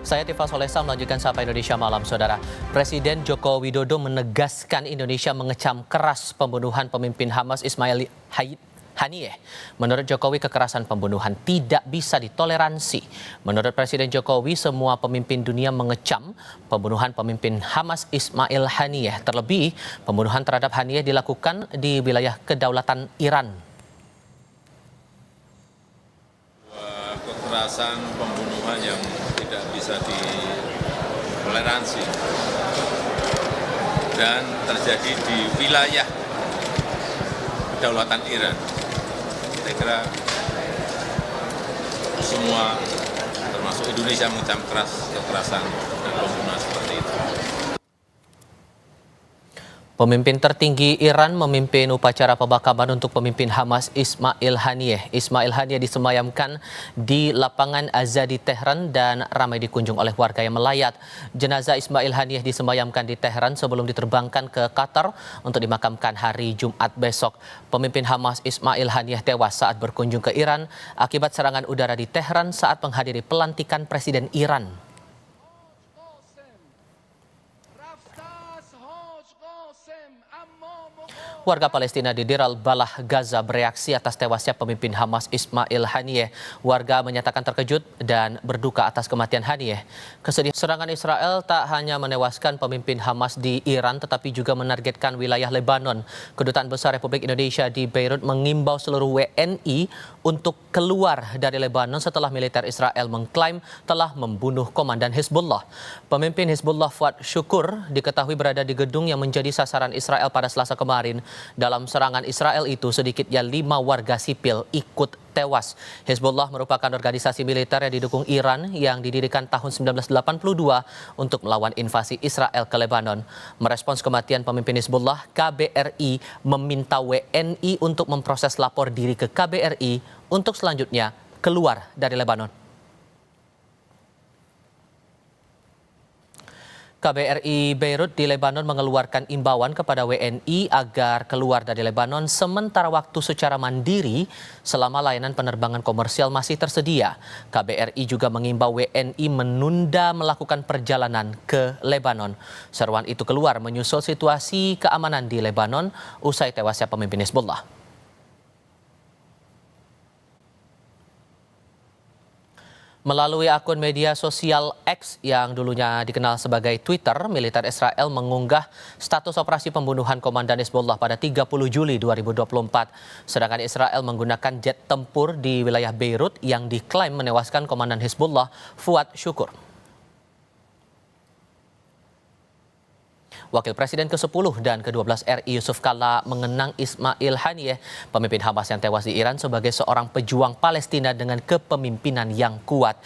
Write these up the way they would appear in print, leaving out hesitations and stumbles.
Saya Tifa Solesa melanjutkan Sapa Indonesia Malam, Saudara. Presiden Joko Widodo menegaskan Indonesia mengecam keras pembunuhan pemimpin Hamas Ismail Haniyeh. Menurut Jokowi, kekerasan pembunuhan tidak bisa ditoleransi. Menurut Presiden Jokowi, semua pemimpin dunia mengecam pembunuhan pemimpin Hamas Ismail Haniyeh. Terlebih, pembunuhan terhadap Haniyeh dilakukan di wilayah kedaulatan Iran. Kekerasan pembunuhan yang tidak bisa ditoleransi dan terjadi di wilayah kedaulatan Iran. Saya kira semua termasuk Indonesia mengecam keras kekerasan dan pembunuhan seperti itu. Pemimpin tertinggi Iran memimpin upacara pemakaman untuk pemimpin Hamas Ismail Haniyeh. Ismail Haniyeh disemayamkan di lapangan Azadi Tehran dan ramai dikunjung oleh warga yang melayat. Jenazah Ismail Haniyeh disemayamkan di Tehran sebelum diterbangkan ke Qatar untuk dimakamkan hari Jumat besok. Pemimpin Hamas Ismail Haniyeh tewas saat berkunjung ke Iran akibat serangan udara di Tehran saat menghadiri pelantikan Presiden Iran. Warga Palestina di Deir al-Balah, Gaza bereaksi atas tewasnya pemimpin Hamas Ismail Haniyeh. Warga menyatakan terkejut dan berduka atas kematian Haniyeh. Kesedihan serangan Israel tak hanya menewaskan pemimpin Hamas di Iran tetapi juga menargetkan wilayah Lebanon. Kedutaan Besar Republik Indonesia di Beirut mengimbau seluruh WNI untuk keluar dari Lebanon setelah militer Israel mengklaim telah membunuh komandan Hizbullah. Pemimpin Hizbullah Fuad Syukur diketahui berada di gedung yang menjadi sasaran Israel pada Selasa kemarin. Dalam serangan Israel itu sedikitnya 5 warga sipil ikut tewas. Hizbullah merupakan organisasi militer yang didukung Iran yang didirikan tahun 1982 untuk melawan invasi Israel ke Lebanon. Merespons kematian pemimpin Hizbullah, KBRI meminta WNI untuk memproses lapor diri ke KBRI untuk selanjutnya keluar dari Lebanon. KBRI Beirut di Lebanon mengeluarkan imbauan kepada WNI agar keluar dari Lebanon sementara waktu secara mandiri selama layanan penerbangan komersial masih tersedia. KBRI juga mengimbau WNI menunda melakukan perjalanan ke Lebanon. Seruan itu keluar menyusul situasi keamanan di Lebanon usai tewasnya pemimpin Hizbullah. Melalui akun media sosial X yang dulunya dikenal sebagai Twitter, militer Israel mengunggah status operasi pembunuhan komandan Hizbullah pada 30 Juli 2024. Sedangkan Israel menggunakan jet tempur di wilayah Beirut yang diklaim menewaskan komandan Hizbullah Fuad Syukur. Wakil Presiden ke-10 dan ke-12 RI Yusuf Kala mengenang Ismail Haniyeh, pemimpin Hamas yang tewas di Iran sebagai seorang pejuang Palestina dengan kepemimpinan yang kuat.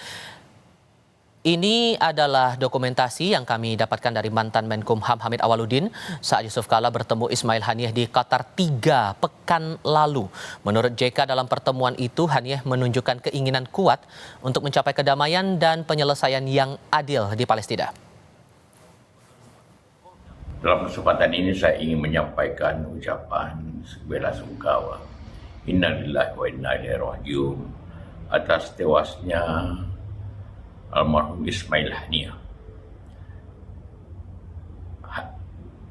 Ini adalah dokumentasi yang kami dapatkan dari mantan Menkumham Hamid Awaludin saat Yusuf Kala bertemu Ismail Haniyeh di Qatar 3 pekan lalu. Menurut JK, dalam pertemuan itu Haniyeh menunjukkan keinginan kuat untuk mencapai kedamaian dan penyelesaian yang adil di Palestina. Dalam kesempatan ini saya ingin menyampaikan ucapan belasungkawa innalillahi wa inna ilaihi rajiun atas tewasnya almarhum Ismail Haniyeh.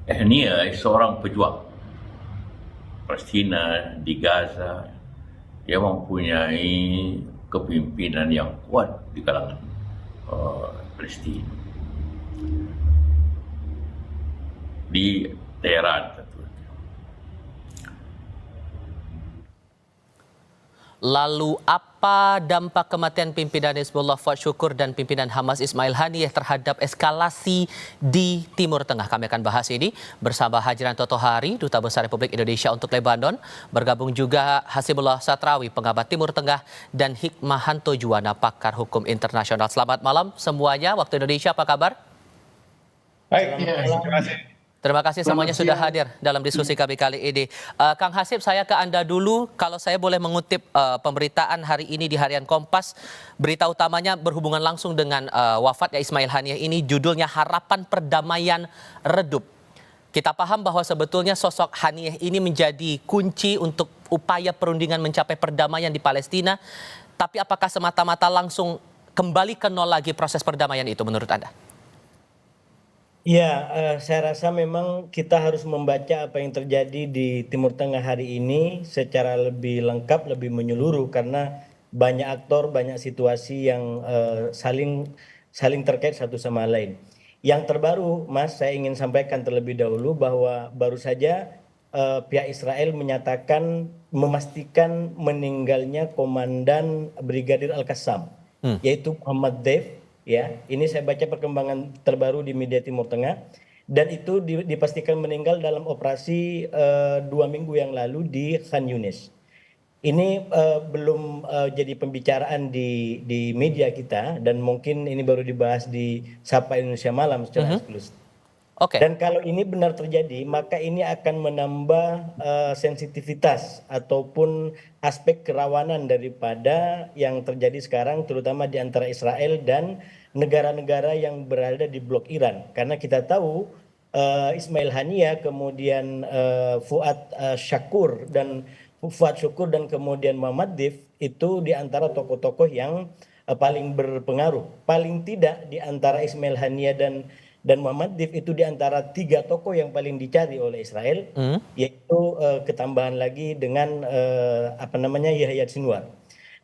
Haniyeh seorang pejuang Palestina di Gaza. Dia mempunyai kepemimpinan yang kuat di kalangan Palestina. Di Tehran tentunya. Lalu apa dampak kematian pimpinan Hizbullah Fuad Syukur dan pimpinan Hamas Ismail Haniyeh terhadap eskalasi di Timur Tengah? Kami akan bahas ini bersama Hajran Totohari, Duta Besar Republik Indonesia untuk Lebanon. Bergabung juga Hasibullah Satrawi, pengamat Timur Tengah, dan Hikmahanto Juwana, pakar hukum internasional. Selamat malam semuanya, waktu Indonesia apa kabar? Baik, terima kasih. Terima kasih semuanya sudah hadir dalam diskusi kami kali ini. Kang Hasib, saya ke Anda dulu. Kalau saya boleh mengutip pemberitaan hari ini di Harian Kompas, berita utamanya berhubungan langsung dengan wafatnya Ismail Haniyeh ini, judulnya Harapan Perdamaian Redup. Kita paham bahwa sebetulnya sosok Haniyeh ini menjadi kunci untuk upaya perundingan mencapai perdamaian di Palestina. Tapi apakah semata-mata langsung kembali ke nol lagi proses perdamaian itu menurut Anda? Ya, saya rasa memang kita harus membaca apa yang terjadi di Timur Tengah hari ini secara lebih lengkap, lebih menyeluruh karena banyak aktor, banyak situasi yang saling terkait satu sama lain. Yang terbaru, Mas, saya ingin sampaikan terlebih dahulu bahwa baru saja pihak Israel menyatakan memastikan meninggalnya Komandan Brigadir Al-Qassam, yaitu Muhammad Dev. Ya, ini saya baca perkembangan terbaru di media Timur Tengah dan itu dipastikan meninggal dalam operasi 2 minggu yang lalu di Khan Yunis. Ini belum jadi pembicaraan di media kita dan mungkin ini baru dibahas di Sapa Indonesia Malam secara eksklusif. Oke. Dan kalau ini benar terjadi, maka ini akan menambah sensitivitas ataupun aspek kerawanan daripada yang terjadi sekarang, terutama di antara Israel dan negara-negara yang berada di blok Iran. Karena kita tahu Ismail Haniyeh, kemudian Fuad Syukur dan kemudian Muhammad Dev itu di antara tokoh-tokoh yang paling berpengaruh. Paling tidak di antara Ismail Haniyeh dan Muhammad Dev itu di antara 3 tokoh yang paling dicari oleh Israel, yaitu ketambahan lagi dengan Yahya Sinwar.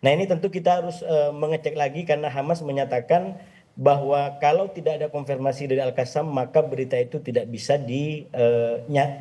Nah ini tentu kita harus mengecek lagi karena Hamas menyatakan bahwa kalau tidak ada konfirmasi dari Al-Qassam maka berita itu tidak bisa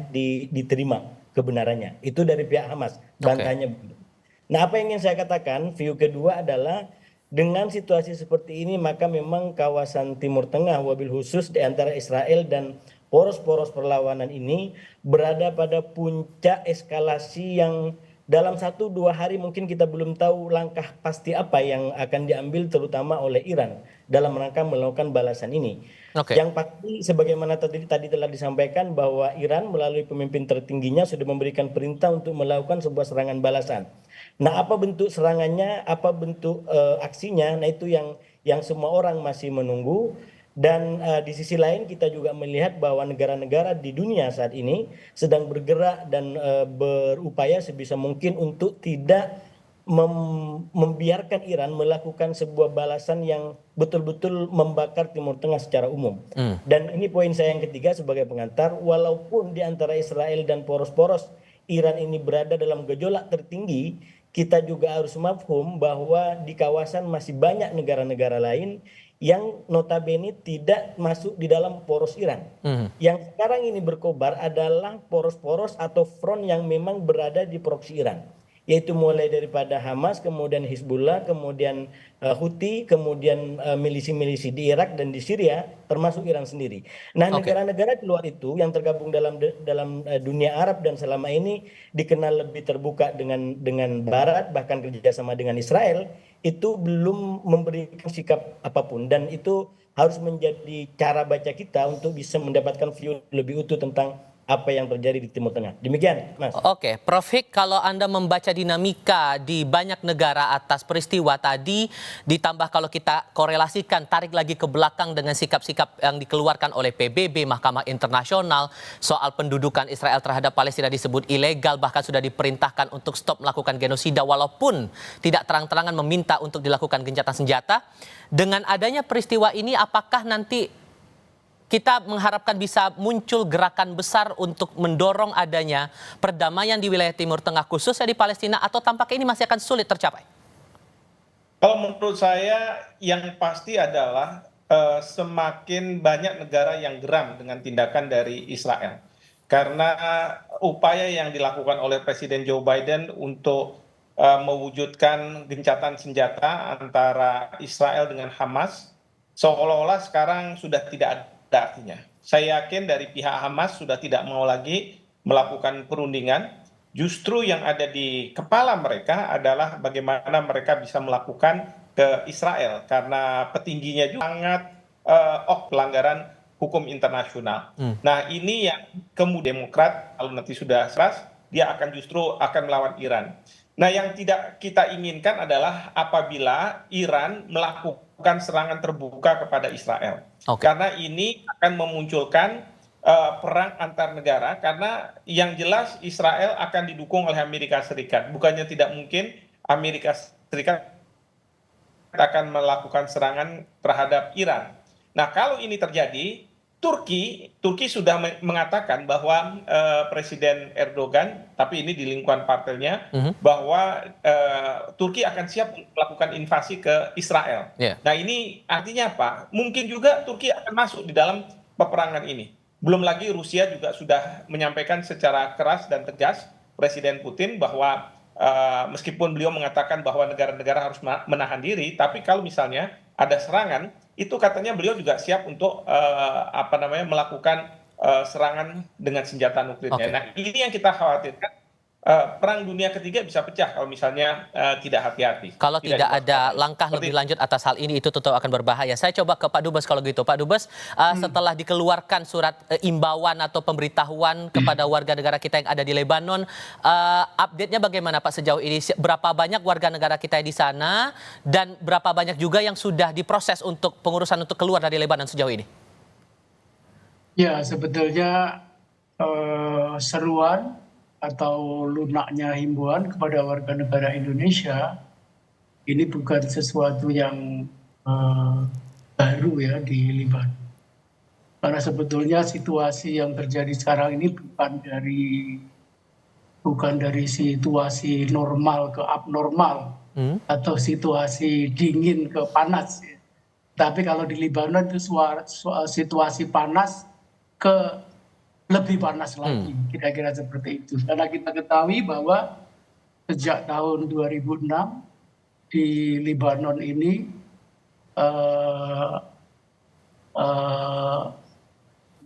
diterima kebenarannya. Itu dari pihak Hamas, bantahnya begitu. Nah apa yang ingin saya katakan, view kedua adalah dengan situasi seperti ini maka memang kawasan Timur Tengah wabil khusus di antara Israel dan poros-poros perlawanan ini berada pada puncak eskalasi yang dalam 1-2 hari mungkin kita belum tahu langkah pasti apa yang akan diambil terutama oleh Iran dalam rangka melakukan balasan ini. Yang pasti sebagaimana tadi telah disampaikan bahwa Iran melalui pemimpin tertingginya sudah memberikan perintah untuk melakukan sebuah serangan balasan. Nah, apa bentuk serangannya, apa bentuk aksinya, nah itu yang semua orang masih menunggu. Dan di sisi lain kita juga melihat bahwa negara-negara di dunia saat ini sedang bergerak dan berupaya sebisa mungkin untuk tidak membiarkan Iran melakukan sebuah balasan yang betul-betul membakar Timur Tengah secara umum. Dan ini poin saya yang ketiga sebagai pengantar, walaupun di antara Israel dan poros-poros Iran ini berada dalam gejolak tertinggi, kita juga harus mafhum bahwa di kawasan masih banyak negara-negara lain yang notabene tidak masuk di dalam poros Iran. Yang sekarang ini berkobar adalah poros-poros atau front yang memang berada di proksi Iran, yaitu mulai daripada Hamas, kemudian Hizbullah, kemudian Houthi, kemudian milisi-milisi di Irak dan di Syria, termasuk Iran sendiri. Nah, negara-negara di luar itu yang tergabung dalam dunia Arab dan selama ini dikenal lebih terbuka dengan Barat, bahkan kerjasama dengan Israel, itu belum memberikan sikap apapun. Dan itu harus menjadi cara baca kita untuk bisa mendapatkan view lebih utuh tentang apa yang terjadi di Timur Tengah. Demikian, Mas. Oke, Prof Hik, kalau Anda membaca dinamika di banyak negara atas peristiwa tadi, ditambah kalau kita korelasikan, tarik lagi ke belakang dengan sikap-sikap yang dikeluarkan oleh PBB, Mahkamah Internasional, soal pendudukan Israel terhadap Palestina disebut ilegal, bahkan sudah diperintahkan untuk stop melakukan genosida, walaupun tidak terang-terangan meminta untuk dilakukan gencatan senjata. Dengan adanya peristiwa ini, apakah nanti kita mengharapkan bisa muncul gerakan besar untuk mendorong adanya perdamaian di wilayah Timur Tengah khususnya di Palestina, atau tampaknya ini masih akan sulit tercapai? Kalau menurut saya yang pasti adalah semakin banyak negara yang geram dengan tindakan dari Israel. Karena upaya yang dilakukan oleh Presiden Joe Biden untuk mewujudkan gencatan senjata antara Israel dengan Hamas seolah-olah sekarang sudah tidak ada artinya. Saya yakin dari pihak Hamas sudah tidak mau lagi melakukan perundingan. Justru yang ada di kepala mereka adalah bagaimana mereka bisa melakukan ke Israel karena petingginya juga sangat pelanggaran hukum internasional. Nah ini yang kemudian Demokrat kalau nanti sudah keras dia akan justru akan melawan Iran. Nah yang tidak kita inginkan adalah apabila Iran melakukan serangan terbuka kepada Israel. Karena ini akan memunculkan perang antar negara, karena yang jelas Israel akan didukung oleh Amerika Serikat. Bukannya tidak mungkin Amerika Serikat akan melakukan serangan terhadap Iran. Nah, kalau ini terjadi, Turki sudah mengatakan bahwa Presiden Erdogan, tapi ini di lingkungan partainya, bahwa Turki akan siap melakukan invasi ke Israel. Yeah. Nah, ini artinya apa? Mungkin juga Turki akan masuk di dalam peperangan ini. Belum lagi Rusia juga sudah menyampaikan secara keras dan tegas Presiden Putin bahwa meskipun beliau mengatakan bahwa negara-negara harus menahan diri, tapi kalau misalnya ada serangan, itu katanya beliau juga siap untuk melakukan serangan dengan senjata nuklirnya. Oke. Nah, ini yang kita khawatirkan, perang dunia ketiga bisa pecah kalau misalnya tidak hati-hati. Kalau tidak ada diwaspadai. langkah Seperti lebih itu. lanjut atas hal ini, itu tentu akan berbahaya. Saya coba ke Pak Dubes kalau gitu. Pak Dubes, setelah dikeluarkan surat imbauan atau pemberitahuan kepada warga negara kita yang ada di Lebanon, update-nya bagaimana Pak sejauh ini? Berapa banyak warga negara kita di sana dan berapa banyak juga yang sudah diproses untuk pengurusan untuk keluar dari Lebanon sejauh ini? Ya, sebetulnya seruan atau lunaknya himbauan kepada warga negara Indonesia ini bukan sesuatu yang baru ya di Libanon. Karena sebetulnya situasi yang terjadi sekarang ini bukan dari situasi normal ke abnormal atau situasi dingin ke panas. Tapi kalau di Libanon itu situasi panas ke lebih panas lagi, kira-kira seperti itu. Karena kita ketahui bahwa sejak tahun 2006 di Libanon ini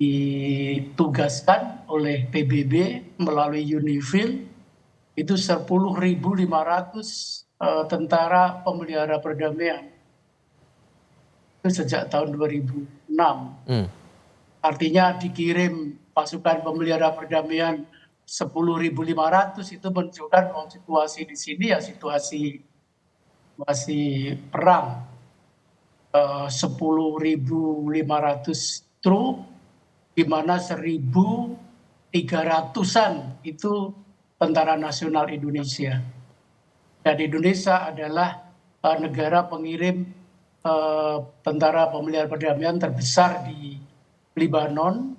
ditugaskan oleh PBB melalui UNIFIL itu 10.500 tentara pemelihara perdamaian. Itu sejak tahun 2006. Artinya dikirim pasukan pemelihara perdamaian 10.500, itu menunjukkan bahwa situasi di sini ya situasi masih perang. 10.500 truk, di mana 1.300-an itu tentara nasional Indonesia. Dan Indonesia adalah negara pengirim tentara pemelihara perdamaian terbesar di Libanon,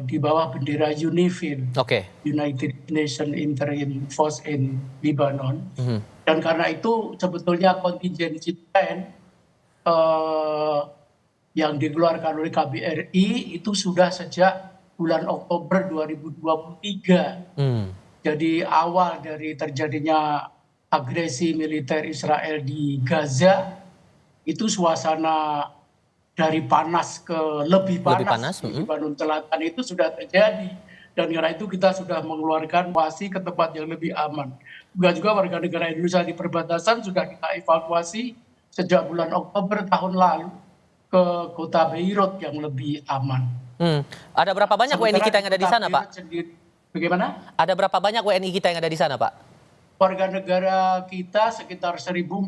di bawah bendera UNIFIL, United Nations Interim Force in Lebanon. Dan karena itu sebetulnya contingency plan yang dikeluarkan oleh KBRI itu sudah sejak bulan Oktober 2023. Jadi awal dari terjadinya agresi militer Israel di Gaza, itu suasana dari panas ke lebih panas di Lebanon Selatan itu sudah terjadi. Dan karena itu kita sudah mengeluarkan evakuasi ke tempat yang lebih aman. Juga warga negara Indonesia di perbatasan sudah kita evakuasi sejak bulan Oktober tahun lalu ke kota Beirut yang lebih aman. Ada berapa banyak WNI kita yang ada di sana, Pak? Bagaimana? Ada berapa banyak WNI kita yang ada di sana, Pak? Warga negara kita sekitar 1.450,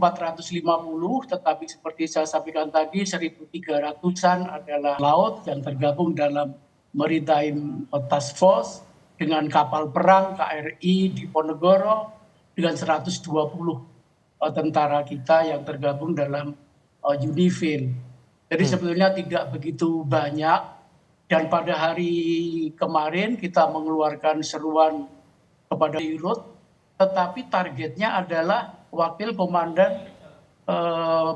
tetapi seperti saya sampaikan tadi 1.300-an adalah laut yang tergabung dalam Maritime Task Force dengan kapal perang KRI Diponegoro dengan 120 tentara kita yang tergabung dalam UNIFIL. Jadi sebetulnya tidak begitu banyak, dan pada hari kemarin kita mengeluarkan seruan kepada Beirut, tetapi targetnya adalah wakil komandan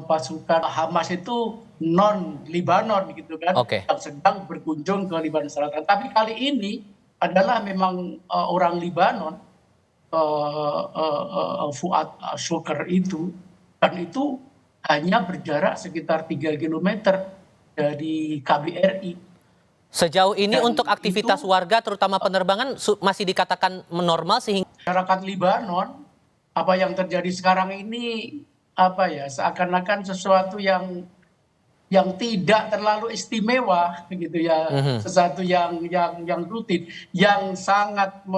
pasukan Hamas itu non-Libanon gitu kan, yang sedang berkunjung ke Libanon Selatan. Tapi kali ini adalah memang orang Libanon, Fuad Shukr itu, dan itu hanya berjarak sekitar 3 km dari KBRI. Sejauh ini dan untuk aktivitas warga terutama penerbangan masih dikatakan normal sehingga masyarakat Libanon, apa yang terjadi sekarang ini seakan-akan sesuatu yang tidak terlalu istimewa gitu ya, sesuatu yang rutin, yang sangat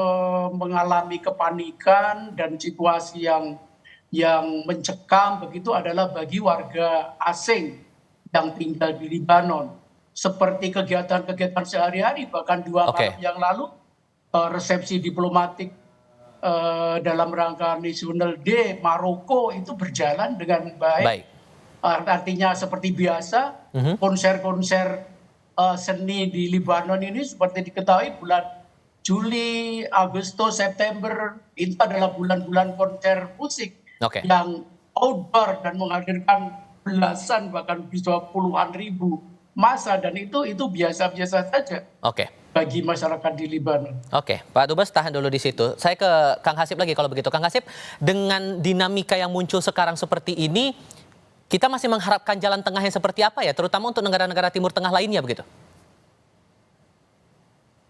mengalami kepanikan dan situasi yang mencekam begitu adalah bagi warga asing yang tinggal di Libanon. Seperti kegiatan-kegiatan sehari-hari, bahkan 2 malam yang lalu resepsi diplomatik dalam rangka National Day Maroko itu berjalan dengan baik. Baik. Artinya seperti biasa, konser-konser seni di Libanon ini seperti diketahui bulan Juli, Agustus, September itu adalah bulan-bulan konser musik Oke. yang outdoor dan menghadirkan belasan bahkan bisa puluhan ribu massa, dan itu biasa-biasa saja Oke. bagi masyarakat di Libanon. Oke, Pak Dubes tahan dulu di situ. Saya ke Kang Hasib lagi kalau begitu. Kang Hasib, dengan dinamika yang muncul sekarang seperti ini, kita masih mengharapkan jalan tengah yang seperti apa ya, terutama untuk negara-negara Timur Tengah lainnya begitu?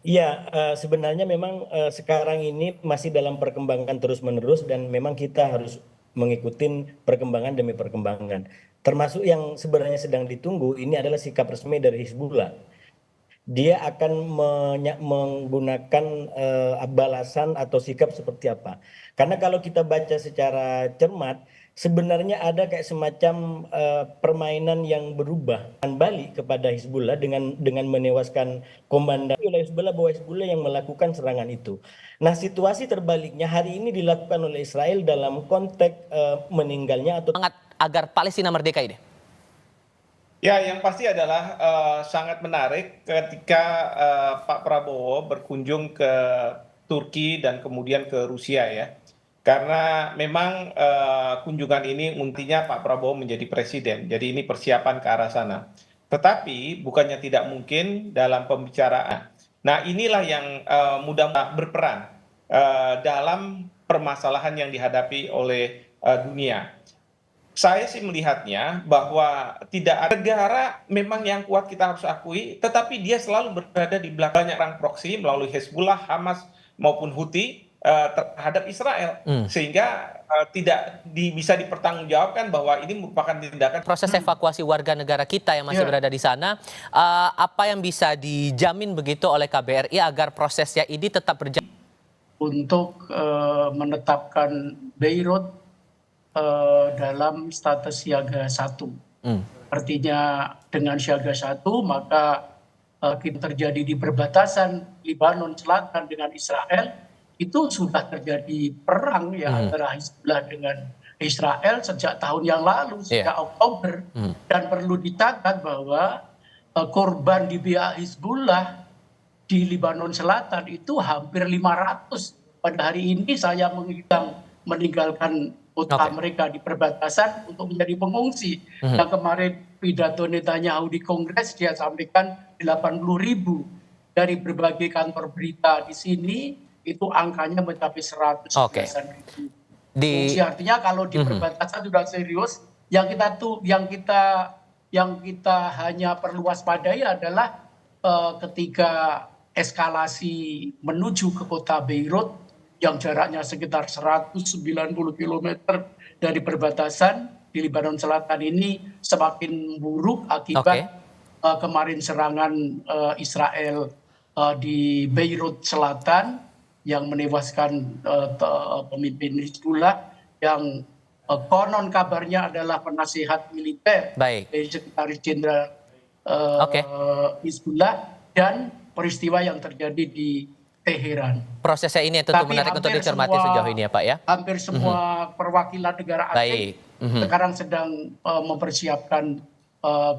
Iya, sebenarnya memang sekarang ini masih dalam perkembangan terus-menerus dan memang kita harus mengikuti perkembangan demi perkembangan. Termasuk yang sebenarnya sedang ditunggu ini adalah sikap resmi dari Hizbullah. Dia akan menggunakan balasan atau sikap seperti apa. Karena kalau kita baca secara cermat, sebenarnya ada kayak semacam permainan yang berubah balik kepada Hizbullah dengan menewaskan komandan oleh Hizbullah, bahwa Hizbullah yang melakukan serangan itu. Nah, situasi terbaliknya hari ini dilakukan oleh Israel dalam konteks meninggalnya atau Semangat agar Palestina merdeka ini. Ya, yang pasti adalah sangat menarik ketika Pak Prabowo berkunjung ke Turki dan kemudian ke Rusia ya. Karena memang kunjungan ini intinya Pak Prabowo menjadi presiden. Jadi ini persiapan ke arah sana. Tetapi bukannya tidak mungkin dalam pembicaraan. Nah, inilah yang mudah berperan dalam permasalahan yang dihadapi oleh dunia. Saya sih melihatnya bahwa tidak ada negara memang yang kuat kita harus akui, tetapi dia selalu berada di belakang perang proksi melalui Hezbollah, Hamas maupun Houthi terhadap Israel, sehingga tidak bisa dipertanggungjawabkan bahwa ini merupakan tindakan. Proses evakuasi warga negara kita yang masih berada di sana, apa yang bisa dijamin begitu oleh KBRI agar prosesnya ini tetap berjalan? Untuk menetapkan Beirut dalam status siaga 1. Artinya dengan siaga 1 maka kita terjadi di perbatasan Libanon Selatan dengan Israel, itu sudah terjadi perang ya antara Hizbullah dengan Israel sejak tahun yang lalu, sejak Oktober. Dan perlu dicatat bahwa korban di pihak Hizbullah di Libanon Selatan itu hampir 500. Pada hari ini saya meninggalkan kota mereka di perbatasan untuk menjadi pengungsi. Yang kemarin pidato Netanyahu di Kongres dia sampaikan 80.000 dari berbagai kantor berita di sini itu angkanya mencapai 100.000. Artinya kalau di perbatasan sudah serius, yang kita hanya perlu waspadai adalah ketika eskalasi menuju ke kota Beirut yang jaraknya sekitar 190 km dari perbatasan di Libanon Selatan ini semakin buruk akibat kemarin serangan Israel di Beirut Selatan yang menewaskan pemimpin Hizbullah yang konon kabarnya adalah penasihat militer dari Sekretaris Jenderal Hizbullah, dan peristiwa yang terjadi di Teheran. Prosesnya ini tentu menarik untuk dicermati sejauh ini ya Pak ya. Hampir semua perwakilan negara asing sekarang sedang mempersiapkan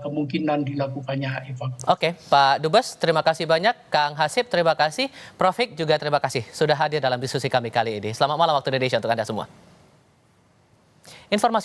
kemungkinan dilakukannya evakuasi. Oke, Pak Dubes, terima kasih banyak. Kang Hasib, terima kasih. Prof Hik juga terima kasih sudah hadir dalam diskusi kami kali ini. Selamat malam waktu Indonesia untuk Anda semua. Informasi